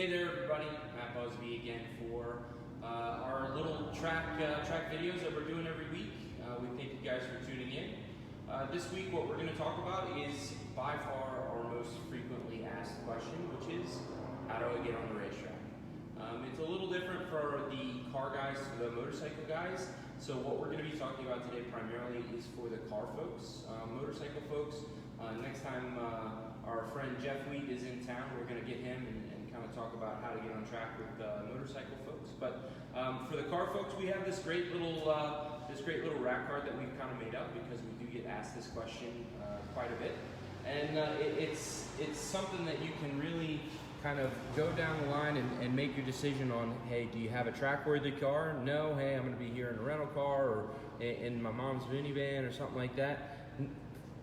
Hey there, everybody. Matt Busby again for our little track videos that we're doing every week. We thank you guys for tuning in. This week, what we're going to talk about is by far our most frequently asked question, which is, how do I get on the racetrack? It's a little different for the car guys to the motorcycle guys. So what we're going to be talking about today primarily is for the car folks, motorcycle folks. Next time our friend Jeff Wheat is in town, we're going to get him and kind of talk about how to get on track with motorcycle folks. But for the car folks, we have this great little rack card that we've kind of made up because we do get asked this question quite a bit, and it's something that you can really kind of go down the line and make your decision on, hey, do you have a track-worthy car? No, hey, I'm going to be here in a rental car or in my mom's minivan or something like that.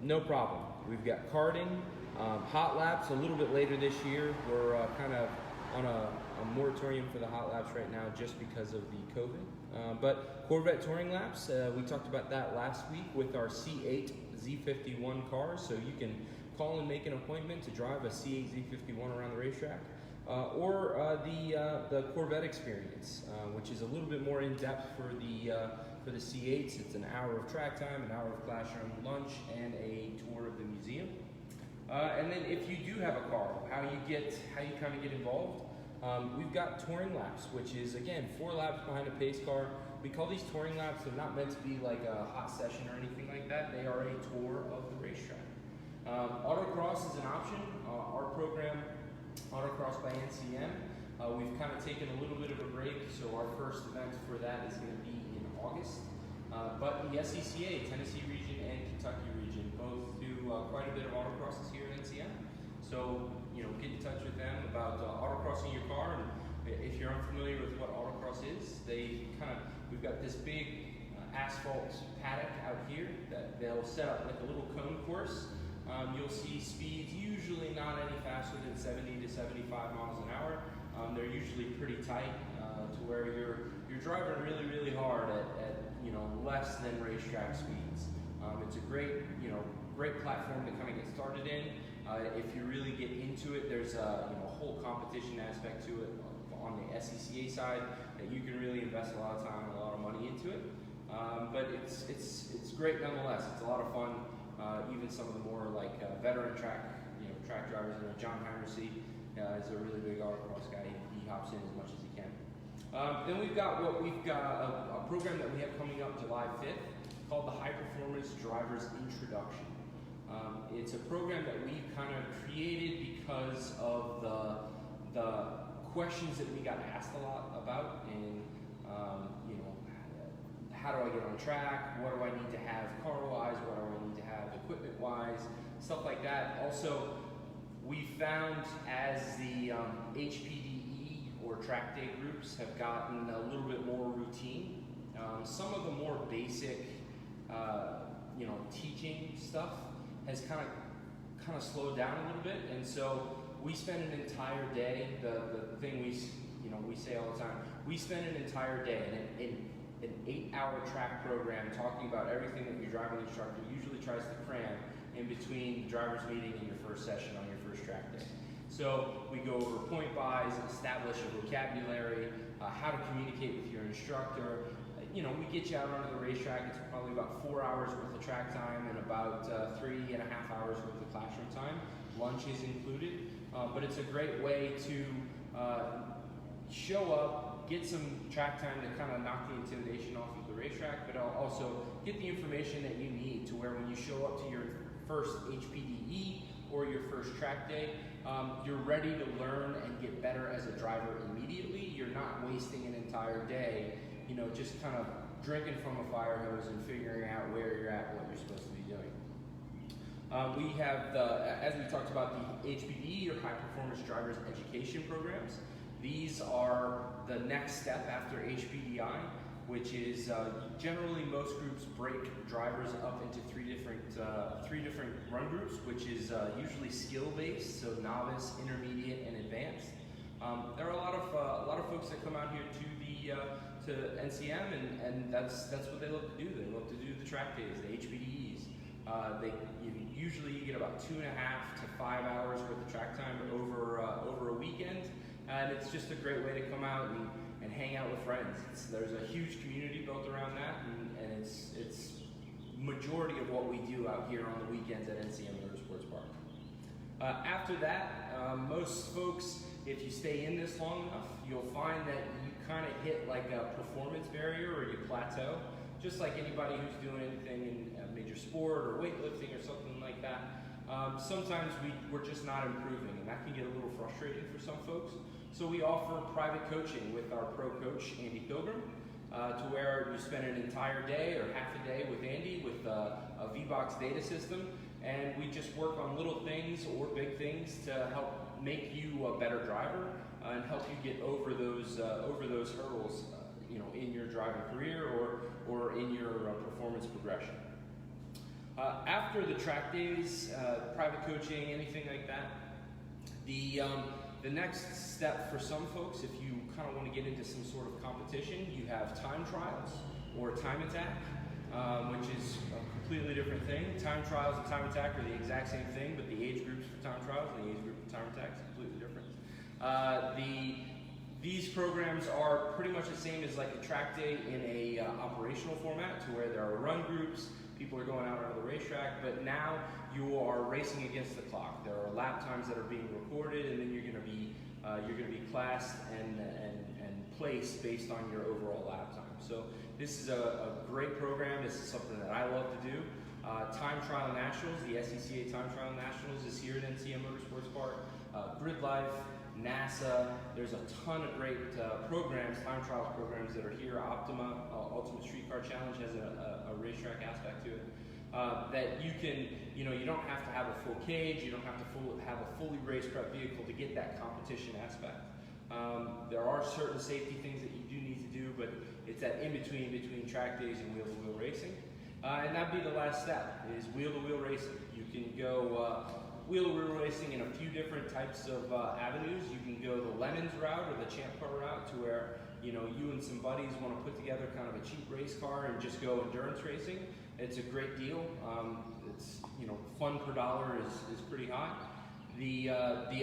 No problem. We've got karting, hot laps a little bit later this year. We're kind of on a moratorium for the hot laps right now just because of the COVID. But Corvette touring laps, we talked about that last week with our C8 Z51 cars, so you can call and make an appointment to drive a C8 Z51 around the racetrack, or the Corvette experience, which is a little bit more in depth for the C8s. It's an hour of track time, an hour of classroom lunch, and a tour of the museum. And then if you do have a car, how you kind of get involved. We've got touring laps, which is again 4 laps behind a pace car. We call these touring laps. They're not meant to be like a hot session or anything like that. They are a tour of the racetrack. Autocross is an option. Our program, Autocross by NCM, we've kind of taken a little bit of a break, so our first event for that is going to be in August. But the SCCA, Tennessee region and Kentucky region, both do quite a bit of autocrosses here at NCM. So, get in touch with them about autocrossing your car. And if you're unfamiliar with what autocross is, we've got this big asphalt paddock out here that they'll set up like a little cone course. You'll see speeds usually not any faster than 70 to 75 miles an hour. They're usually pretty tight to where you're driving really, really hard at less than racetrack speeds. It's a great platform to kind of get started in. If you really get into it, there's a whole competition aspect to it on the SCCA side that you can really invest a lot of time and a lot of money into it. But it's great nonetheless. It's a lot of fun. Even some of the more veteran track drivers, John Heimersey is a really big autocross guy. He hops in as much as he can. Then we've got a program that we have coming up July 5th called the High Performance Drivers Introduction. It's a program that we kind of created because of the questions that we got asked a lot about, and how do I get on track? What do I need to have car-wise? What do I need to have equipment-wise? Stuff like that. Also, we found as the HPDE or track day groups have gotten a little bit more routine, some of the more basic, teaching stuff has kind of slowed down a little bit, and so we spend an entire day. The thing we say all the time, we spend an entire day in an 8-hour track program talking about everything that your driving instructor usually tries to cram in between the driver's meeting and your first session on your first track day. So we go over point buys, establish a vocabulary, how to communicate with your instructor. We get you out onto the racetrack. It's probably about 4 hours worth of track time and about 3.5 hours worth of classroom time. Lunch is included, but it's a great way to show up, get some track time to kind of knock the intimidation off of the racetrack, but also get the information that you need to where when you show up to your first HPDE or your first track day, you're ready to learn and get better as a driver immediately. You're not wasting an entire day, just kind of drinking from a fire hose and figuring out where you're at, what you're supposed to be doing. We have, as we talked about, the HPDE or High Performance Drivers Education programs. These are the next step after HPDI, which is generally most groups break drivers up into three different run groups, which is usually skill-based, so novice, intermediate, and advanced. There are a lot of folks that come out here to NCM, and that's what they love to do. They love to do the track days, the HPDEs. Usually you get about 2.5 to 5 hours worth of track time over a weekend. and it's just a great way to come out and hang out with friends. There's a huge community built around that, and it's majority of what we do out here on the weekends at NCM Motorsports Park. After that, most folks, if you stay in this long enough, you'll find that you kind of hit like a performance barrier, or you plateau. Just like anybody who's doing anything in a major sport or weightlifting or something like that. Sometimes we're just not improving, and that can get a little frustrating for some folks. So we offer private coaching with our pro coach, Andy Pilgrim, to where you spend an entire day or half a day with Andy with a V-Box data system, and we just work on little things or big things to help make you a better driver and help you get over those hurdles, in your driving career or in your performance progression. After the track days, private coaching, anything like that, the next step for some folks, if you kind of want to get into some sort of competition, you have time trials or time attack, which is a completely different thing. Time trials and time attack are the exact same thing, but the age groups for time trials and the age group for time attack is completely different. These programs are pretty much the same as like a track day in a operational format, to where there are run groups, people are going out onto the racetrack, but now you are racing against the clock. There are lap times that are being recorded, and then you're going to be classed and placed based on your overall lap time. So this is a great program. This is something that I love to do. Time Trial Nationals, the SCCA Time Trial Nationals is here at NCM Motorsports Park. Grid Life, NASA, there's a ton of great programs, time trials programs that are here. Optima, Ultimate Streetcar Challenge has a racetrack aspect to it. That you can, you don't have to have a full cage, you don't have to have a fully race prep vehicle to get that competition aspect. There are certain safety things that you do need to do, but it's that in-between between track days and wheel-to-wheel racing. And that'd be the last step, is wheel-to-wheel racing. You can go wheel-to-wheel racing in a few different types of avenues. You can go the Lemons route or the Champ Car route, to where you and some buddies want to put together kind of a cheap race car and just go endurance racing. It's a great deal. It's fun per dollar is pretty high. The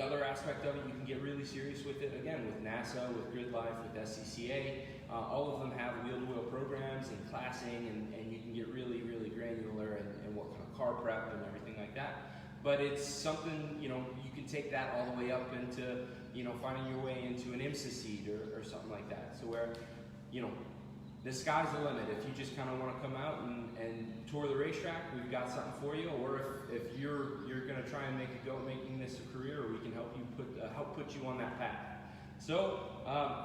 other aspect of it, you can get really serious with it, again, with NASA, with Grid Life, with SCCA. All of them have wheel-to-wheel programs and classing, and you can get really, really granular in what kind of car prep and everything like that. But it's something, you can take that all the way up into, finding your way into an IMSA seat or something like that. So where, the sky's the limit. If you just kind of want to come out and tour the racetrack, we've got something for you. Or if you're going to try and make a go at making this a career, we can help you put you on that path. So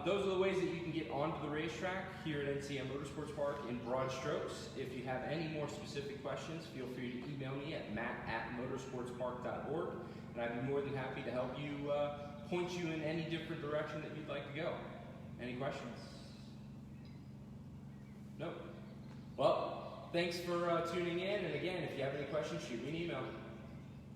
those are the ways that you can get onto the racetrack here at NCM Motorsports Park in broad strokes. If you have any more specific questions, feel free to email me at matt@motorsportspark.org, and I'd be more than happy to help you point you in any different direction that you'd like to go. Any questions? Nope. Well, thanks for tuning in, and again, if you have any questions, shoot me an email.